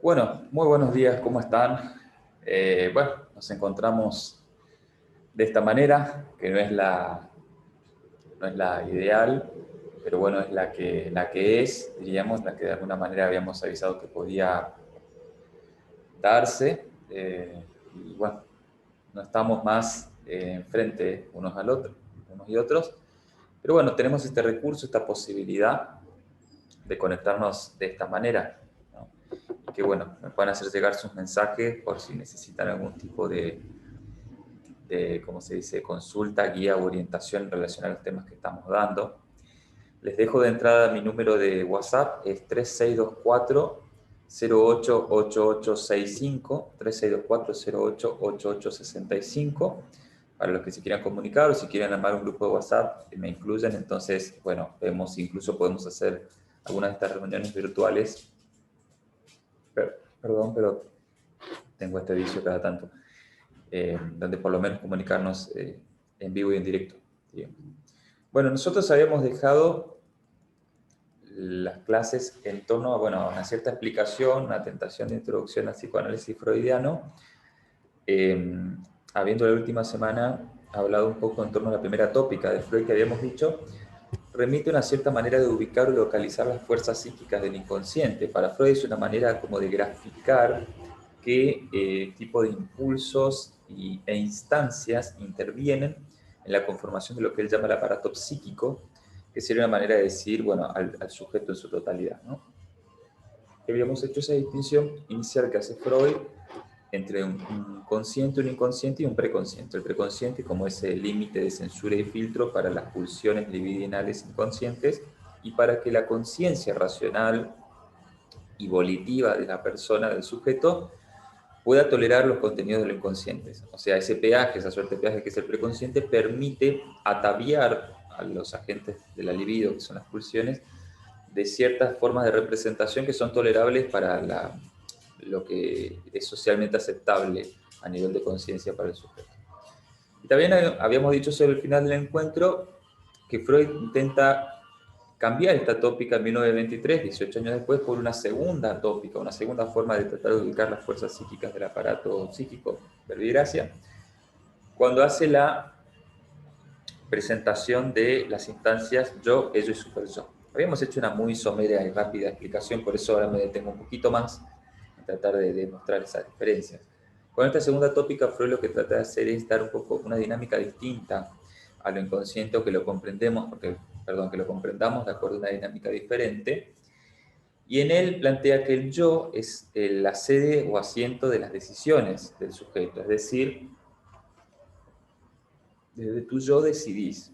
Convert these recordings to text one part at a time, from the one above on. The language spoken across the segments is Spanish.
Bueno, muy buenos días, ¿cómo están? Bueno, nos encontramos de esta manera, que no es la ideal, pero bueno, es la que es, diríamos, la que de alguna manera habíamos avisado que podía darse. Y bueno, no estamos más enfrente unos al otro, unos y otros, pero bueno, tenemos este recurso, esta posibilidad de conectarnos de esta manera, ¿no? Y que bueno, me puedan hacer llegar sus mensajes por si necesitan algún tipo de ¿cómo se dice?, consulta, guía o orientación en relación a los temas que estamos dando. Les dejo de entrada mi número de WhatsApp, es 3624-088865, 3624-088865, para los que se quieran comunicar o si quieren armar un grupo de WhatsApp, me incluyen, entonces, bueno, vemos, incluso podemos hacer algunas de estas reuniones virtuales. Perdón, pero tengo este vicio cada tanto, donde por lo menos comunicarnos en vivo y en directo, digamos. Bueno, nosotros habíamos dejado las clases en torno a, bueno, a una cierta explicación, una tentación de introducción al psicoanálisis freudiano, eh, habiendo la última semana hablado un poco en torno a la primera tópica de Freud que habíamos dicho, remite a una cierta manera de ubicar o localizar las fuerzas psíquicas del inconsciente. Para Freud es una manera como de graficar qué tipo de impulsos e instancias intervienen en la conformación de lo que él llama el aparato psíquico, que sería una manera de decir, bueno, al sujeto en su totalidad, ¿no? Habíamos hecho esa distinción inicial que hace Freud entre un consciente, un inconsciente y un preconsciente. El preconsciente como ese límite de censura y filtro para las pulsiones libidinales inconscientes y para que la conciencia racional y volitiva de la persona, del sujeto, pueda tolerar los contenidos de lo inconsciente. O sea, ese peaje, esa suerte de peaje que es el preconsciente, permite ataviar a los agentes de la libido, que son las pulsiones, de ciertas formas de representación que son tolerables para lo que es socialmente aceptable a nivel de conciencia para el sujeto. Y también habíamos dicho sobre el final del encuentro que Freud intenta cambiar esta tópica en 1923, 18 años después, por una segunda tópica, una segunda forma de tratar de ubicar las fuerzas psíquicas del aparato psíquico, verbigracia, cuando hace la presentación de las instancias yo, ello y super yo. Habíamos hecho una muy somera y rápida explicación, por eso ahora me detengo un poquito más en tratar de demostrar esas diferencias. Con esta segunda tópica, Freud lo que trata de hacer es dar un poco una dinámica distinta a lo inconsciente o que lo comprendemos, que lo comprendamos de acuerdo a una dinámica diferente. Y en él plantea que el yo es la sede o asiento de las decisiones del sujeto, es decir, desde tu yo decidís.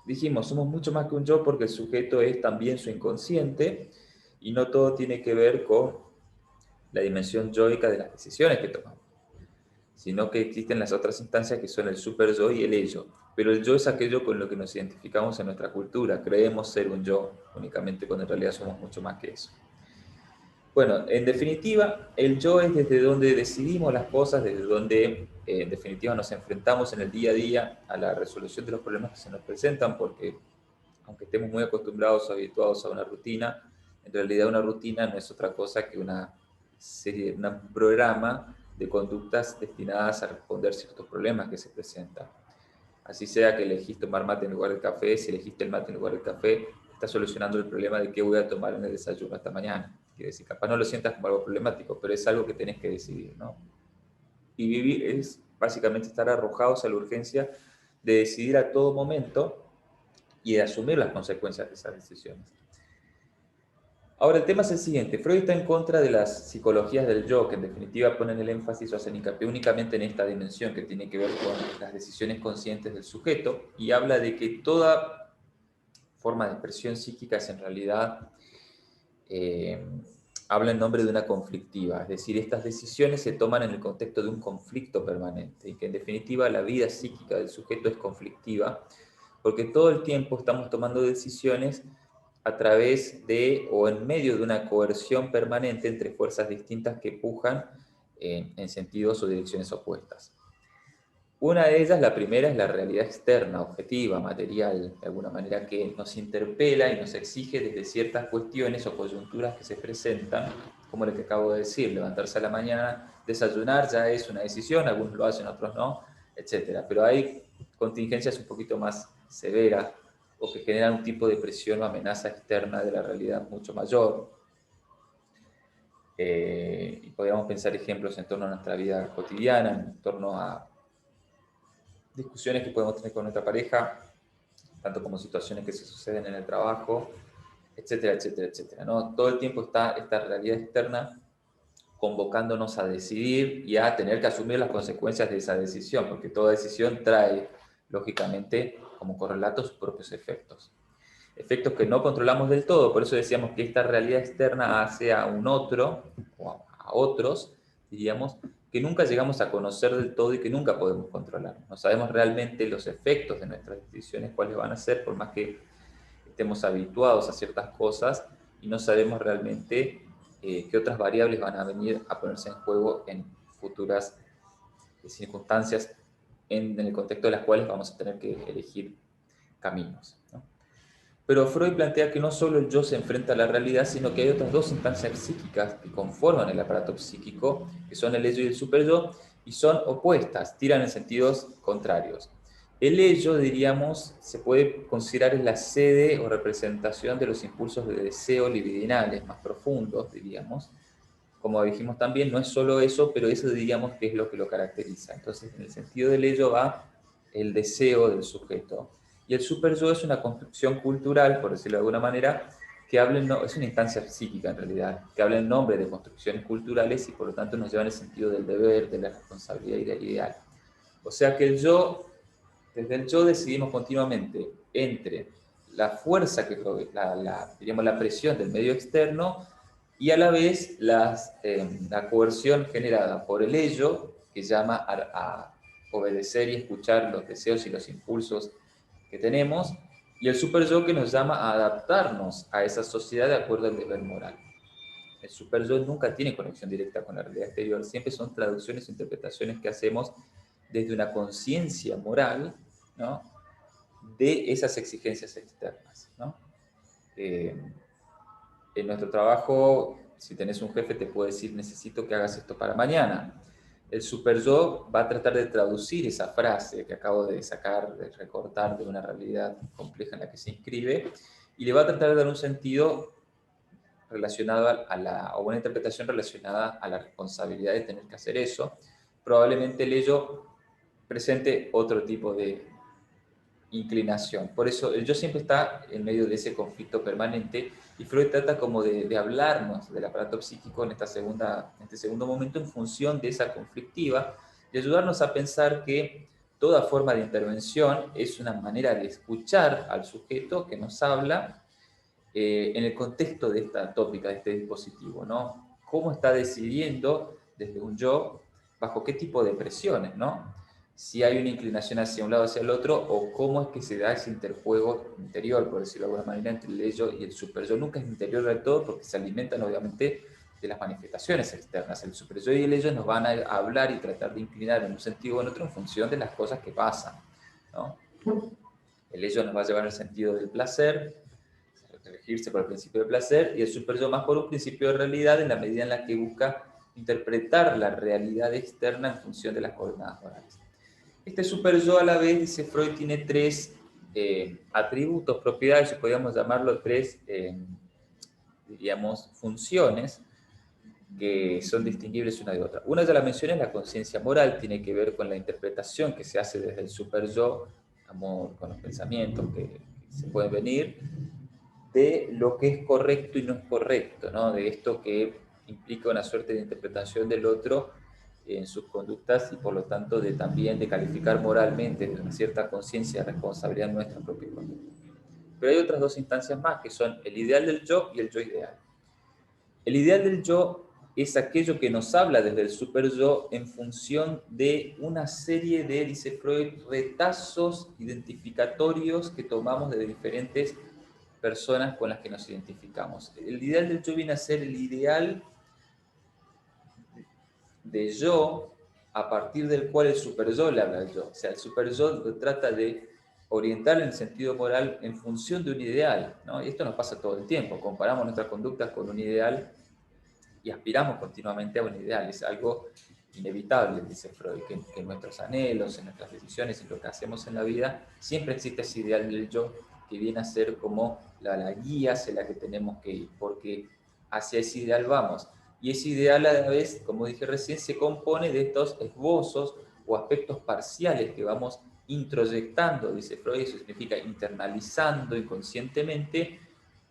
Dijimos, somos mucho más que un yo porque el sujeto es también su inconsciente y no todo tiene que ver con la dimensión yoica de las decisiones que tomamos, sino que existen las otras instancias que son el super yo y el ello. Pero el yo es aquello con lo que nos identificamos en nuestra cultura. Creemos ser un yo únicamente cuando en realidad somos mucho más que eso. Bueno, en definitiva, el yo es desde donde decidimos las cosas, desde donde en definitiva nos enfrentamos en el día a día a la resolución de los problemas que se nos presentan, porque aunque estemos muy acostumbrados o habituados a una rutina, en realidad una rutina no es otra cosa que una serie, un programa de conductas destinadas a responder ciertos problemas que se presentan. Así sea que elegís tomar mate en lugar del café, si elegiste el mate en lugar del café, estás solucionando el problema de qué voy a tomar en el desayuno esta mañana. Quiere decir, capaz no lo sientas como algo problemático, pero es algo que tenés que decidir, ¿no? Y vivir es básicamente estar arrojados a la urgencia de decidir a todo momento y de asumir las consecuencias de esas decisiones. Ahora, el tema es el siguiente. Freud está en contra de las psicologías del yo, que en definitiva ponen el énfasis o hacen hincapié únicamente en esta dimensión que tiene que ver con las decisiones conscientes del sujeto y habla de que toda forma de expresión psíquica es en realidad, eh, habla en nombre de una conflictiva, es decir, estas decisiones se toman en el contexto de un conflicto permanente y que en definitiva la vida psíquica del sujeto es conflictiva porque todo el tiempo estamos tomando decisiones a través de o en medio de una coerción permanente entre fuerzas distintas que pujan en sentidos o direcciones opuestas. Una de ellas, la primera, es la realidad externa, objetiva, material, de alguna manera que nos interpela y nos exige desde ciertas cuestiones o coyunturas que se presentan como lo que acabo de decir, levantarse a la mañana, desayunar ya es una decisión, algunos lo hacen, otros no, etcétera. Pero hay contingencias un poquito más severas o que generan un tipo de presión o amenaza externa de la realidad mucho mayor. Y podríamos pensar ejemplos en torno a nuestra vida cotidiana, en torno a discusiones que podemos tener con nuestra pareja, tanto como situaciones que se suceden en el trabajo, etcétera, etcétera, etcétera, ¿no? Todo el tiempo está esta realidad externa convocándonos a decidir y a tener que asumir las consecuencias de esa decisión, porque toda decisión trae, lógicamente, como correlato sus propios efectos. Efectos que no controlamos del todo, por eso decíamos que esta realidad externa hace a un otro, o a otros, diríamos, que nunca llegamos a conocer del todo y que nunca podemos controlar. No sabemos realmente los efectos de nuestras decisiones, cuáles van a ser, por más que estemos habituados a ciertas cosas y no sabemos realmente qué otras variables van a venir a ponerse en juego en futuras circunstancias en el contexto de las cuales vamos a tener que elegir caminos, ¿no? Pero Freud plantea que no solo el yo se enfrenta a la realidad, sino que hay otras dos instancias psíquicas que conforman el aparato psíquico, que son el ello y el superyo, y son opuestas, tiran en sentidos contrarios. El ello, diríamos, se puede considerar es la sede o representación de los impulsos de deseo libidinales más profundos, diríamos. Como dijimos también, no es solo eso, pero eso diríamos que es lo que lo caracteriza. Entonces, en el sentido del ello va el deseo del sujeto. Y el superyo es una construcción cultural, por decirlo de alguna manera, que habla es una instancia psíquica en realidad, que habla en nombre de construcciones culturales y por lo tanto nos lleva en el sentido del deber, de la responsabilidad y del ideal. O sea que el yo, desde el yo decidimos continuamente entre la fuerza que diríamos, la presión del medio externo y a la vez la coerción generada por el ello, que llama a obedecer y escuchar los deseos y los impulsos que tenemos, y el super yo que nos llama a adaptarnos a esa sociedad de acuerdo al deber moral. El super yo nunca tiene conexión directa con la realidad exterior, siempre son traducciones e interpretaciones que hacemos desde una conciencia moral, ¿no?, de esas exigencias externas, ¿no? En nuestro trabajo, si tenés un jefe, te puede decir, necesito que hagas esto para mañana. El super yo va a tratar de traducir esa frase que acabo de sacar, de recortar de una realidad compleja en la que se inscribe, y le va a tratar de dar un sentido relacionado o una interpretación relacionada a la responsabilidad de tener que hacer eso. Probablemente el ello presente otro tipo de inclinación. Por eso el yo siempre está en medio de ese conflicto permanente y Freud trata como de hablarnos del aparato psíquico en este segundo momento en función de esa conflictiva y ayudarnos a pensar que toda forma de intervención es una manera de escuchar al sujeto que nos habla en el contexto de esta tópica, de este dispositivo, ¿no? ¿Cómo está decidiendo desde un yo, bajo qué tipo de presiones, ¿no? Si hay una inclinación hacia un lado o hacia el otro, o cómo es que se da ese interjuego interior, por decirlo de alguna manera, entre el ello y el superyo. Nunca es interior del todo porque se alimentan obviamente de las manifestaciones externas. El superyo y el ello nos van a hablar y tratar de inclinar en un sentido o en otro en función de las cosas que pasan, ¿no? El ello nos va a llevar en el sentido del placer, regirse por el principio de placer, y el superyo más por un principio de realidad en la medida en la que busca interpretar la realidad externa en función de las coordenadas morales. Este superyo a la vez, dice Freud, tiene tres atributos, propiedades, podríamos llamarlo tres, diríamos, funciones que son distinguibles una de otra. Una de las mencioné es la conciencia moral, tiene que ver con la interpretación que se hace desde el superyo, amor, con los pensamientos que se pueden venir, de lo que es correcto y no es correcto, ¿no? De esto que implica una suerte de interpretación del otro en sus conductas y por lo tanto también de calificar moralmente de una cierta conciencia de responsabilidad en nuestra propia conducta. Pero hay otras dos instancias más que son el ideal del yo y el yo ideal. El ideal del yo es aquello que nos habla desde el super yo en función de una serie de, dice Freud, retazos identificatorios que tomamos de diferentes personas con las que nos identificamos. El ideal del yo viene a ser el ideal de yo a partir del cual el super yo le habla al yo. O sea, el super yo trata de orientar en el sentido moral en función de un ideal, ¿no? Y esto nos pasa todo el tiempo. Comparamos nuestras conductas con un ideal y aspiramos continuamente a un ideal, es algo inevitable, dice Freud, que en nuestros anhelos, en nuestras decisiones, en lo que hacemos en la vida, siempre existe ese ideal del yo que viene a ser como la guía hacia la que tenemos que ir, porque hacia ese ideal vamos. Y ese ideal a la vez, como dije recién, se compone de estos esbozos o aspectos parciales que vamos introyectando, dice Freud, eso significa internalizando inconscientemente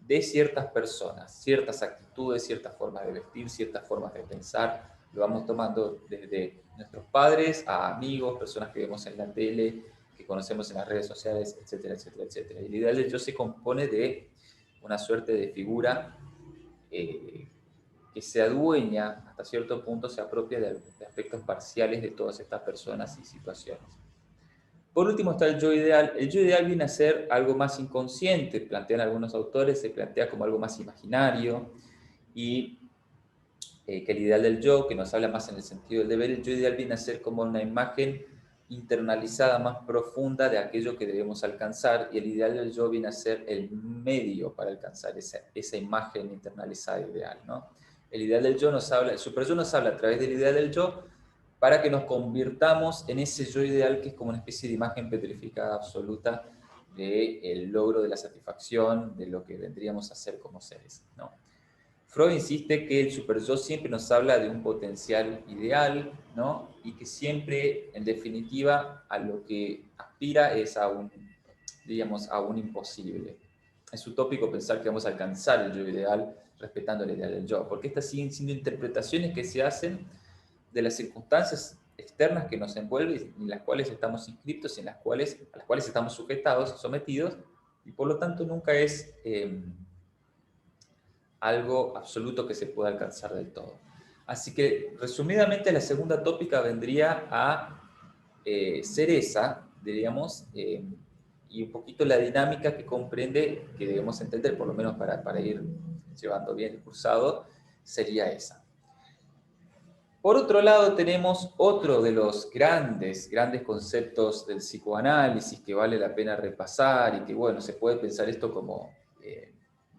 de ciertas personas, ciertas actitudes, ciertas formas de vestir, ciertas formas de pensar. Lo vamos tomando desde nuestros padres a amigos, personas que vemos en la tele, que conocemos en las redes sociales, etcétera, etcétera, etcétera. Y el ideal del yo se compone de una suerte de figura que se adueña, hasta cierto punto se apropia de aspectos parciales de todas estas personas y situaciones. Por último está el yo ideal. El yo ideal viene a ser algo más inconsciente, plantean algunos autores, se plantea como algo más imaginario, y que el ideal del yo, que nos habla más en el sentido del deber, el yo ideal viene a ser como una imagen internalizada más profunda de aquello que debemos alcanzar, y el ideal del yo viene a ser el medio para alcanzar esa imagen internalizada ideal, ¿no? El ideal del yo nos habla, el super yo nos habla a través del ideal del yo para que nos convirtamos en ese yo ideal que es como una especie de imagen petrificada absoluta del logro de la satisfacción de lo que vendríamos a ser como seres, ¿no? Freud insiste que el superyo siempre nos habla de un potencial ideal, ¿no? Y que siempre, en definitiva, a lo que aspira es a un, digamos, a un imposible. Es utópico pensar que vamos a alcanzar el yo ideal respetando el ideal del yo, porque estas siguen siendo interpretaciones que se hacen de las circunstancias externas que nos envuelven y en las cuales estamos inscriptos y a las cuales estamos sujetados, sometidos, y por lo tanto nunca es algo absoluto que se pueda alcanzar del todo. Así que, resumidamente, la segunda tópica vendría a ser esa, diríamos, y un poquito la dinámica que comprende, que debemos entender, por lo menos para ir llevando bien el cursado, sería esa. Por otro lado, tenemos otro de los grandes conceptos del psicoanálisis que vale la pena repasar y que, bueno, se puede pensar esto como,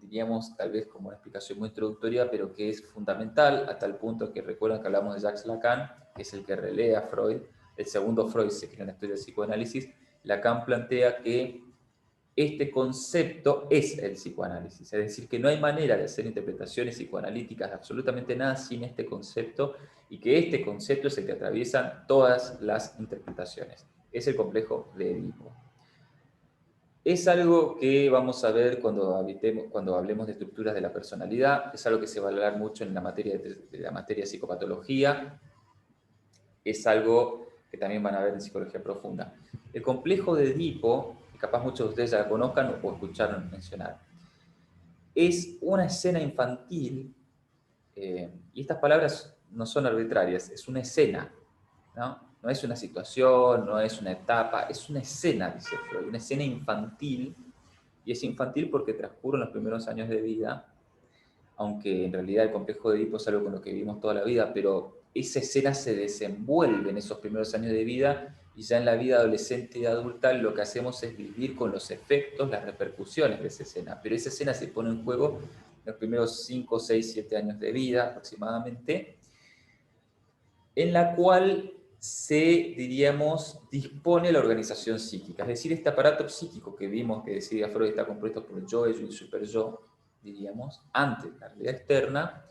diríamos, tal vez como una explicación muy introductoria, pero que es fundamental hasta el punto que recuerdan que hablamos de Jacques Lacan, que es el que relea a Freud, el segundo Freud se crea en la historia del psicoanálisis. Lacan plantea que este concepto es el psicoanálisis, es decir, que no hay manera de hacer interpretaciones psicoanalíticas de absolutamente nada sin este concepto, y que este concepto es el que atraviesa todas las interpretaciones. Es el complejo de Edipo. Es algo que vamos a ver cuando hablemos de estructuras de la personalidad, es algo que se va a hablar mucho en la materia de la materia de psicopatología, es algo que también van a ver en psicología profunda. El complejo de Edipo, que capaz muchos de ustedes ya la conozcan o escucharon mencionar, es una escena infantil, y estas palabras no son arbitrarias, es una escena, ¿no? No es una situación, no es una etapa, es una escena, dice Freud, una escena infantil, y es infantil porque transcurre en los primeros años de vida, aunque en realidad el complejo de Edipo es algo con lo que vivimos toda la vida, pero esa escena se desenvuelve en esos primeros años de vida, y ya en la vida adolescente y adulta lo que hacemos es vivir con los efectos, las repercusiones de esa escena, pero esa escena se pone en juego en los primeros 5, 6, 7 años de vida aproximadamente, en la cual se, diríamos, dispone la organización psíquica. Es decir, este aparato psíquico que vimos, que decía Freud, está compuesto por el yo, ello y el superyo, diríamos, ante la realidad externa,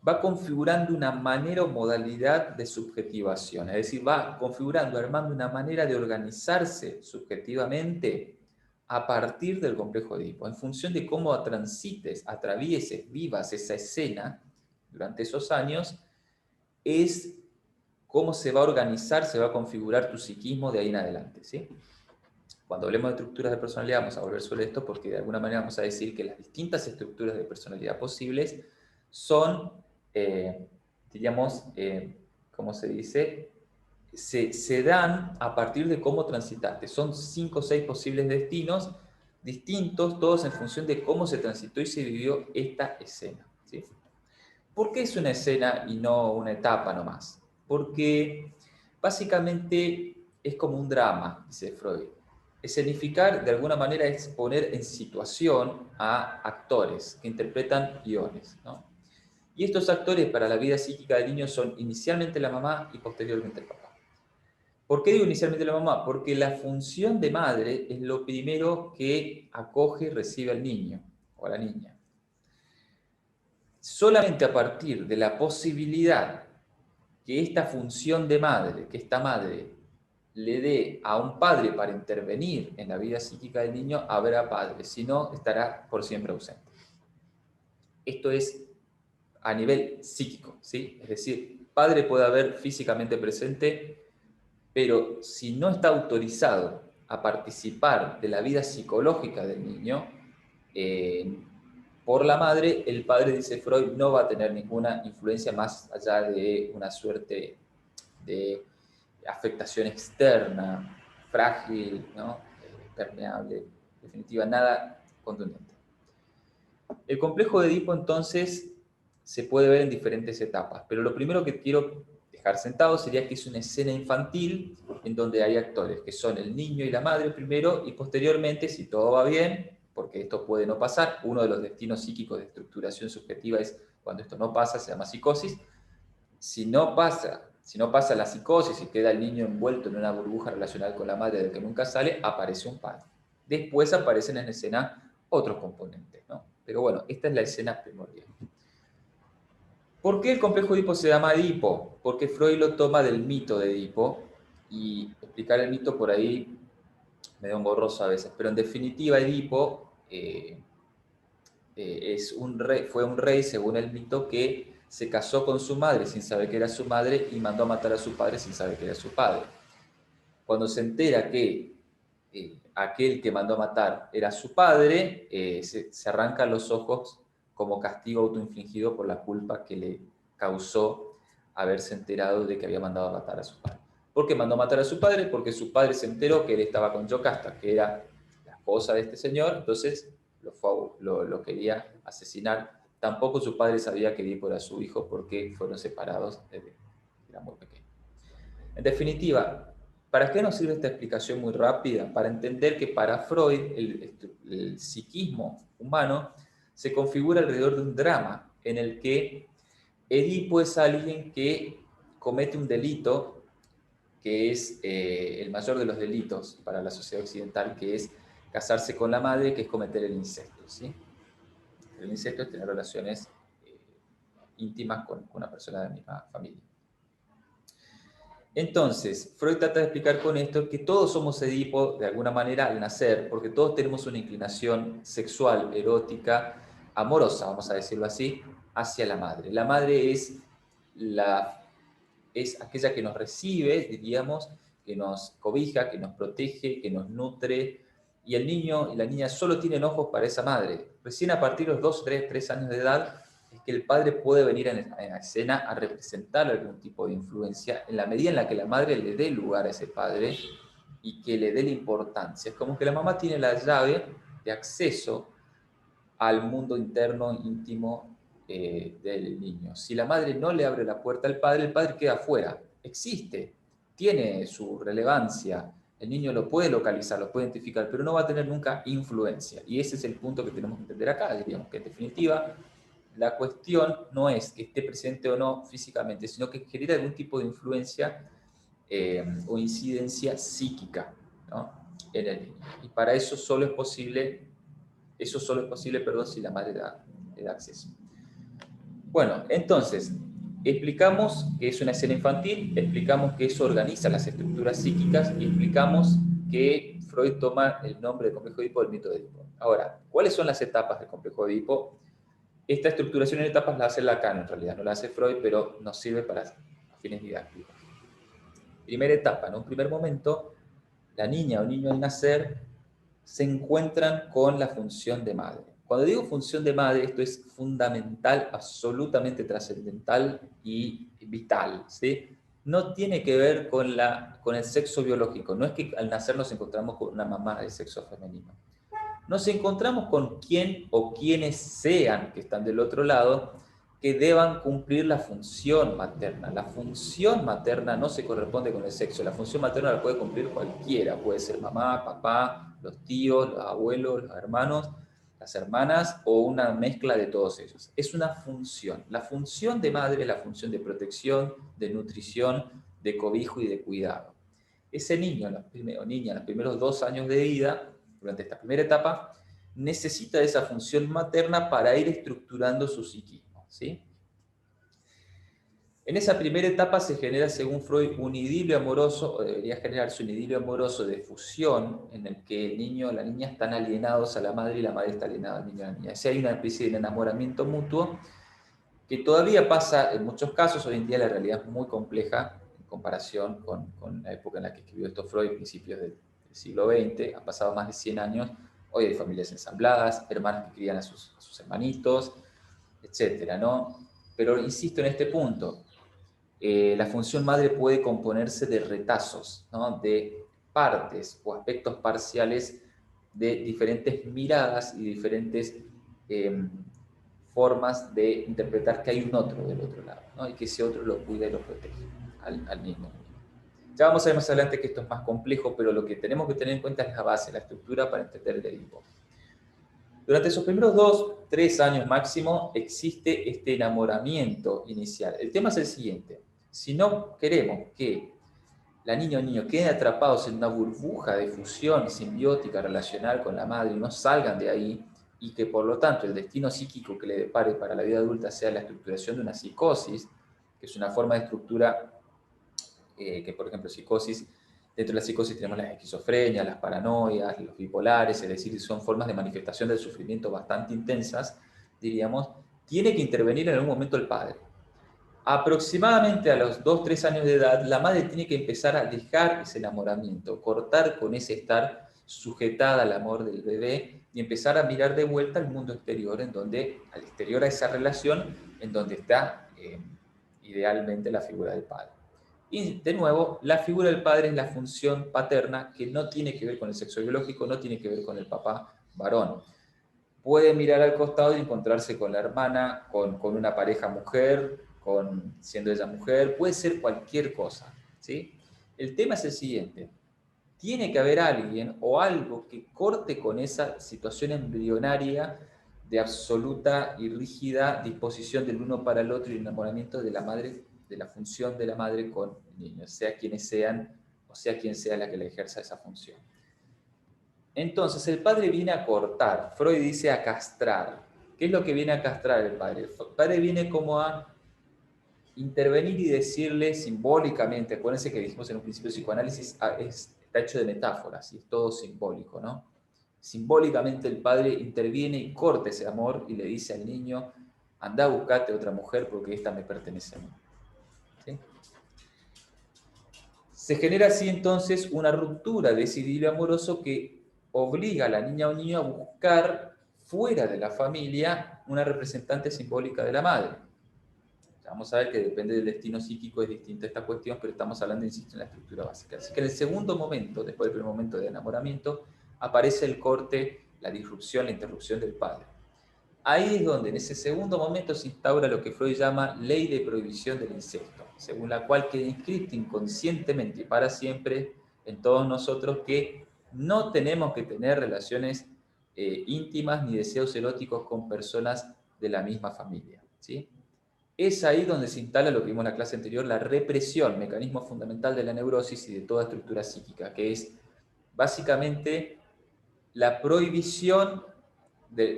va configurando una manera o modalidad de subjetivación. Es decir, va configurando, armando una manera de organizarse subjetivamente a partir del complejo de Edipo, en función de cómo transites, atravieses, vivas esa escena durante esos años, es cómo se va a organizar, se va a configurar tu psiquismo de ahí en adelante, ¿sí? Cuando hablemos de estructuras de personalidad vamos a volver sobre esto, porque de alguna manera vamos a decir que las distintas estructuras de personalidad posibles son, diríamos, ¿cómo se dice? Se dan a partir de cómo transitaste. Son 5 o 6 posibles destinos distintos, todos en función de cómo se transitó y se vivió esta escena, ¿sí? ¿Por qué es una escena y no una etapa nomás? Porque básicamente es como un drama, dice Freud. Escenificar, de alguna manera, es poner en situación a actores que interpretan guiones, ¿no? Y estos actores para la vida psíquica del niño son inicialmente la mamá y posteriormente el papá. ¿Por qué digo inicialmente la mamá? Porque la función de madre es lo primero que acoge y recibe al niño o a la niña. Solamente a partir de la posibilidad que esta función de madre, que esta madre le dé a un padre para intervenir en la vida psíquica del niño, habrá padre, si no, estará por siempre ausente. Esto es a nivel psíquico, ¿sí? Es decir, padre puede haber físicamente presente, pero si no está autorizado a participar de la vida psicológica del niño, por la madre, el padre, dice Freud, no va a tener ninguna influencia más allá de una suerte de afectación externa, frágil, ¿no? Permeable, en definitiva, nada contundente. El complejo de Edipo, entonces, se puede ver en diferentes etapas, pero lo primero que quiero dejar sentado sería que es una escena infantil en donde hay actores, que son el niño y la madre primero, y posteriormente, si todo va bien, porque esto puede no pasar, uno de los destinos psíquicos de estructuración subjetiva es cuando esto no pasa, se llama psicosis. Si no pasa la psicosis y queda el niño envuelto en una burbuja relacional con la madre del que nunca sale, aparece un padre. Después aparecen en escena otros componentes, ¿no? Pero bueno, esta es la escena primordial. ¿Por qué el complejo de Edipo se llama Edipo? Porque Freud lo toma del mito de Edipo, y explicar el mito por ahí me da un borroso a veces, pero en definitiva Edipo fue un rey, según el mito, que se casó con su madre sin saber que era su madre y mandó a matar a su padre sin saber que era su padre. Cuando se entera que aquel que mandó a matar era su padre, se arranca los ojos como castigo autoinfligido por la culpa que le causó haberse enterado de que había mandado a matar a su padre. ¿Por qué mandó a matar a su padre? Porque su padre se enteró que él estaba con Yocasta, que era la esposa de este señor, entonces lo quería asesinar. Tampoco su padre sabía que Edipo era su hijo porque fueron separados desde que era muy pequeño. En definitiva, ¿para qué nos sirve esta explicación muy rápida? Para entender que para Freud el psiquismo humano se configura alrededor de un drama en el que Edipo es alguien que comete un delito que es el mayor de los delitos para la sociedad occidental, que es casarse con la madre, que es cometer el incesto, ¿sí? El incesto es tener relaciones íntimas con una persona de la misma familia. Entonces, Freud trata de explicar con esto que todos somos Edipo de alguna manera al nacer, porque todos tenemos una inclinación sexual, erótica, amorosa, vamos a decirlo así, hacia la madre. La madre es aquella que nos recibe, diríamos, que nos cobija, que nos protege, que nos nutre, y el niño y la niña solo tienen ojos para esa madre. Recién a partir de los 2, 3 años de edad es que el padre puede venir en la escena a representar algún tipo de influencia en la medida en la que la madre le dé lugar a ese padre y que le dé la importancia. Es como que la mamá tiene la llave de acceso al mundo interno, íntimo del niño. Si la madre no le abre la puerta al padre, el padre queda afuera. Existe, tiene su relevancia, el niño lo puede localizar, lo puede identificar, pero no va a tener nunca influencia. Y ese es el punto que tenemos que entender acá, diríamos que en definitiva la cuestión no es que esté presente o no físicamente, sino que genera algún tipo de influencia o incidencia psíquica, ¿no?, en el niño. Y para eso solo es posible, si la madre le da acceso. Bueno, entonces, explicamos que es una escena infantil, explicamos que eso organiza las estructuras psíquicas y explicamos que Freud toma el nombre de complejo de Edipo del mito de Edipo. Ahora, ¿cuáles son las etapas del complejo de Edipo? Esta estructuración en etapas la hace Lacan, en realidad, no la hace Freud, pero nos sirve para fines didácticos. Primera etapa, en un primer momento, la niña o niño al nacer se encuentran con la función de madre. Cuando digo función de madre, esto es fundamental, absolutamente trascendental y vital, ¿sí? No tiene que ver con el sexo biológico, no es que al nacer nos encontramos con una mamá de sexo femenino. Nos encontramos con quien o quienes sean que están del otro lado que deban cumplir la función materna. La función materna no se corresponde con el sexo, la función materna la puede cumplir cualquiera, puede ser mamá, papá, los tíos, los abuelos, los hermanos. las hermanas o una mezcla de todos ellos. Es una función. La función de madre es la función de protección, de nutrición, de cobijo y de cuidado. Ese niño o niña en los primeros 2 años de vida, durante esta primera etapa, necesita de esa función materna para ir estructurando su psiquismo, ¿sí? En esa primera etapa se genera, según Freud, un idilio amoroso, o debería generarse un idilio amoroso de fusión, en el que el niño o la niña están alienados a la madre y la madre está alienada al niño o a la niña. Así hay una especie de enamoramiento mutuo que todavía pasa en muchos casos. Hoy en día la realidad es muy compleja en comparación con la época en la que escribió esto Freud, principios del siglo XX. Han pasado más de 100 años. Hoy hay familias ensambladas, hermanos que crían a sus hermanitos, etcétera, ¿no? Pero insisto en este punto. La función madre puede componerse de retazos, ¿no? De partes o aspectos parciales de diferentes miradas y diferentes formas de interpretar que hay un otro del otro lado, ¿no? Y que ese otro lo cuida y lo protege al niño. Ya vamos a ver más adelante que esto es más complejo, pero lo que tenemos que tener en cuenta es la base, la estructura para entender el Edipo. Durante esos primeros 2, 3 años máximo existe este enamoramiento inicial. El tema es el siguiente. Si no queremos que la niña o el niño queden atrapados en una burbuja de fusión simbiótica relacional con la madre y no salgan de ahí, y que por lo tanto el destino psíquico que le depare para la vida adulta sea la estructuración de una psicosis, que es una forma de estructura que, por ejemplo, psicosis, dentro de la psicosis tenemos las esquizofrenias, las paranoias, los bipolares, es decir, son formas de manifestación del sufrimiento bastante intensas, diríamos, tiene que intervenir en algún momento el padre. Aproximadamente a los 2, 3 años de edad, la madre tiene que empezar a dejar ese enamoramiento, cortar con ese estar sujetada al amor del bebé y empezar a mirar de vuelta al mundo exterior, al exterior a esa relación, en donde está idealmente la figura del padre. Y de nuevo, la figura del padre es la función paterna que no tiene que ver con el sexo biológico, no tiene que ver con el papá varón. Puede mirar al costado y encontrarse con la hermana, con una pareja mujer, siendo ella mujer, puede ser cualquier cosa, ¿sí? El tema es el siguiente: tiene que haber alguien o algo que corte con esa situación embrionaria de absoluta y rígida disposición del uno para el otro y enamoramiento de la madre, de la función de la madre con el niño, sea quienes sean o sea quien sea la que le ejerza esa función. Entonces el padre viene a cortar, Freud dice a castrar. ¿Qué es lo que viene a castrar el padre? El padre viene como a intervenir y decirle simbólicamente. Acuérdense que dijimos en un principio, el psicoanálisis está hecho de metáforas y es todo simbólico, ¿no? Simbólicamente el padre interviene y corta ese amor y le dice al niño: anda a buscarte otra mujer porque esta me pertenece a mí. ¿Sí? Se genera así entonces una ruptura de ese idilio amoroso que obliga a la niña o niño a buscar fuera de la familia una representante simbólica de la madre. Vamos a ver que depende del destino psíquico, es distinta esta cuestión, pero estamos hablando, insisto, en la estructura básica. Así que en el segundo momento, después del primer momento de enamoramiento, aparece el corte, la disrupción, la interrupción del padre. Ahí es donde, en ese segundo momento, se instaura lo que Freud llama ley de prohibición del incesto, según la cual queda inscrito inconscientemente y para siempre en todos nosotros que no tenemos que tener relaciones íntimas ni deseos eróticos con personas de la misma familia, ¿sí? Es ahí donde se instala lo que vimos en la clase anterior, la represión, mecanismo fundamental de la neurosis y de toda estructura psíquica, que es básicamente la prohibición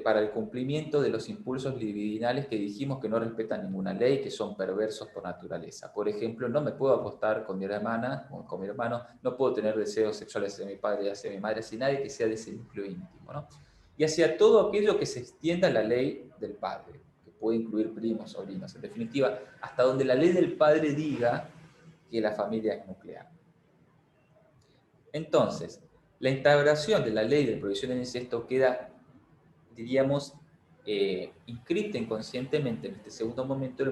para el cumplimiento de los impulsos libidinales que dijimos que no respetan ninguna ley, que son perversos por naturaleza. Por ejemplo, no me puedo acostar con mi hermana o con mi hermano, no puedo tener deseos sexuales hacia mi padre y hacia mi madre, hacia nadie que sea de ese núcleo íntimo, ¿no? Y hacia todo aquello que se extienda a la ley del padre, que puede incluir primos, sobrinos, en definitiva, hasta donde la ley del padre diga que la familia es nuclear. Entonces, la instauración de la ley de prohibición del incesto queda, diríamos, inscrita inconscientemente en este segundo momento,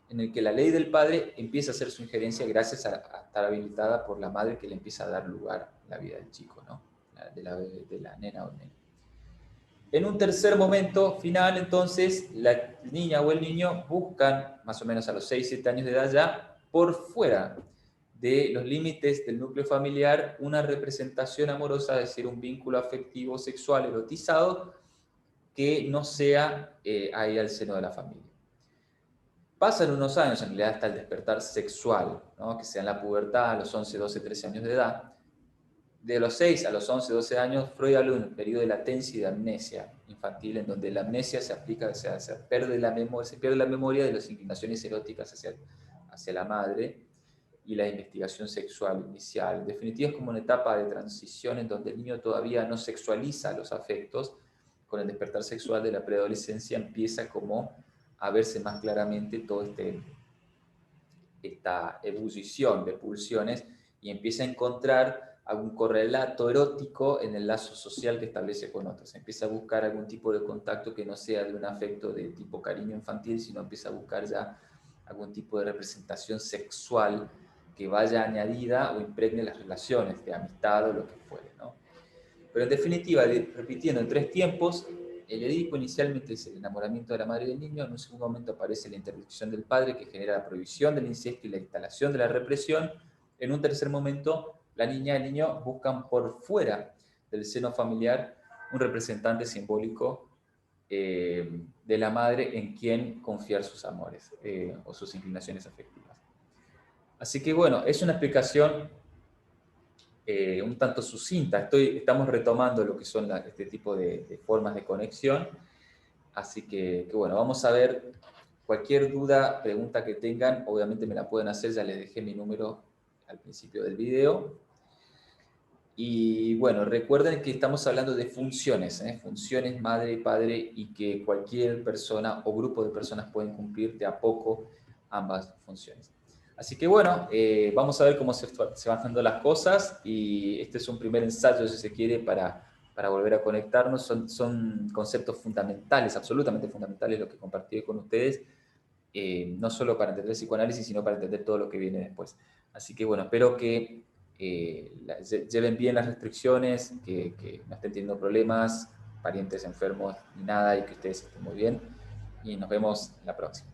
en el que la ley del padre empieza a hacer su injerencia gracias a estar habilitada por la madre que le empieza a dar lugar a la vida del chico, ¿no? De la nena o el nene. En un tercer momento final, entonces, la niña o el niño buscan, más o menos a los 6, 7 años de edad ya, por fuera de los límites del núcleo familiar una representación amorosa, es decir, un vínculo afectivo sexual erotizado que no sea ahí al seno de la familia. Pasan unos años, en realidad hasta el despertar sexual, ¿no? Que sea en la pubertad, a los 11, 12, 13 años de edad. De los 6 a los 11, 12 años, Freud habla de un periodo de latencia y de amnesia infantil, en donde la amnesia se aplica, o sea, se pierde la memoria de las inclinaciones eróticas hacia la madre y la investigación sexual inicial. En definitiva, es como una etapa de transición en donde el niño todavía no sexualiza los afectos. Con el despertar sexual de la preadolescencia empieza como a verse más claramente toda esta ebullición de pulsiones y empieza a encontrar algún correlato erótico en el lazo social que establece con otros. Empieza a buscar algún tipo de contacto que no sea de un afecto de tipo cariño infantil, sino empieza a buscar ya algún tipo de representación sexual que vaya añadida o impregne las relaciones de amistad o lo que fuere, ¿no? Pero en definitiva, repitiendo en 3 tiempos, el Edipo inicialmente es el enamoramiento de la madre y del niño, en un segundo momento aparece la interdicción del padre que genera la prohibición del incesto y la instalación de la represión, en un tercer momento la niña y el niño buscan por fuera del seno familiar un representante simbólico de la madre en quien confiar sus amores o sus inclinaciones afectivas. Así que bueno, es una explicación un tanto sucinta. Estamos retomando lo que son este tipo de formas de conexión. Así que bueno, vamos a ver cualquier duda, pregunta que tengan, obviamente me la pueden hacer, ya les dejé mi número al principio del video. Y bueno, recuerden que estamos hablando de funciones, funciones madre y padre, y que cualquier persona o grupo de personas pueden cumplir de a poco ambas funciones. Así que bueno, vamos a ver cómo se van dando las cosas y este es un primer ensayo, si se quiere, para volver a conectarnos. Son conceptos fundamentales, absolutamente fundamentales, lo que compartí con ustedes, no solo para entender el psicoanálisis, sino para entender todo lo que viene después. Así que bueno, espero que lleven bien las restricciones, que no estén teniendo problemas, parientes enfermos ni nada, y que ustedes estén muy bien. Y nos vemos la próxima.